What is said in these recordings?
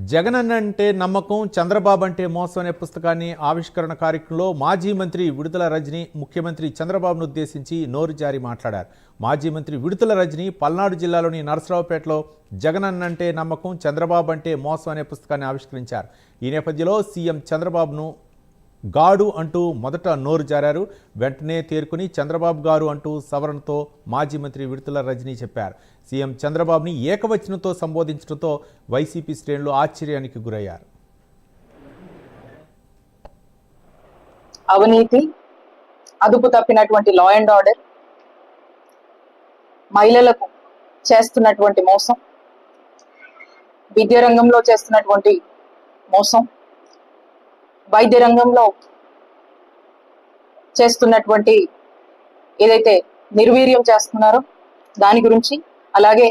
జగనన్న అంటే నమ్మకం, చంద్రబాబు అంటే మోసం అనే పుస్తకాన్ని ఆవిష్కరణ కార్యక్రమంలో మాజీ మంత్రి విడుదల రజని ముఖ్యమంత్రి చంద్రబాబును ఉద్దేశించి నోరు జారి మాట్లాడారు. మాజీ మంత్రి విడుదల రజని పల్నాడు జిల్లాలోని నరసరావుపేటలో జగనన్న అంటే నమ్మకం, చంద్రబాబు అంటే మోసం అనే పుస్తకాన్ని ఆవిష్కరించారు. ఈ నేపథ్యంలో సీఎం చంద్రబాబును గాడు అంటూ మొదట నోరు జారారు. వెంటనే తేరుకుని చంద్రబాబు గారు అంటూ సవరణతో మాజీ మంత్రి విడుదల రజని చెప్పారు. సీఎం చంద్రబాబుని ఏకవచనంతో సంబోధించడంతో వైసీపీ శ్రేణులు ఆశ్చర్యానికి గురయ్యారు. అవినీతి, అదుపు తప్పినటువంటి లా అండ్ ఆర్డర్, మహిళలకు చేస్తున్నటువంటి మోసం, విద్యా రంగంలో చేస్తున్నటువంటి మోసం, వైద్య రంగంలో చేస్తున్నటువంటి ఏదైతే నిర్వీర్యం చేస్తున్నారో దాని గురించి, అలాగే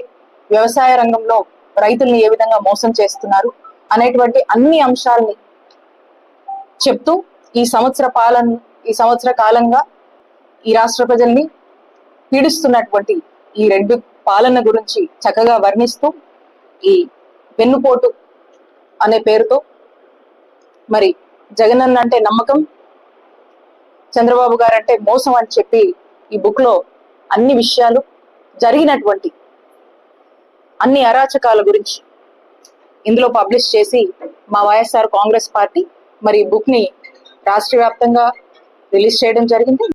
వ్యవసాయ రంగంలో రైతుల్ని ఏ విధంగా మోసం చేస్తున్నారు అనేటువంటి అన్ని అంశాలని చెప్తూ ఈ సంవత్సర కాలంగా ఈ రాష్ట్ర ప్రజల్ని పీడిస్తున్నటువంటి ఈ రెండు పాలన గురించి చక్కగా వర్ణిస్తూ ఈ వెన్నుపోటు అనే పేరుతో మరి జగనన్న అంటే నమ్మకం, చంద్రబాబు గారు అంటే మోసం అని చెప్పి ఈ బుక్ లో అన్ని విషయాలు, జరిగినటువంటి అన్ని అరాచకాల గురించి ఇందులో పబ్లిష్ చేసి మా వైఎస్ఆర్ కాంగ్రెస్ పార్టీ మరి బుక్ ని రాష్ట్ర వ్యాప్తంగా రిలీజ్ చేయడం జరిగింది.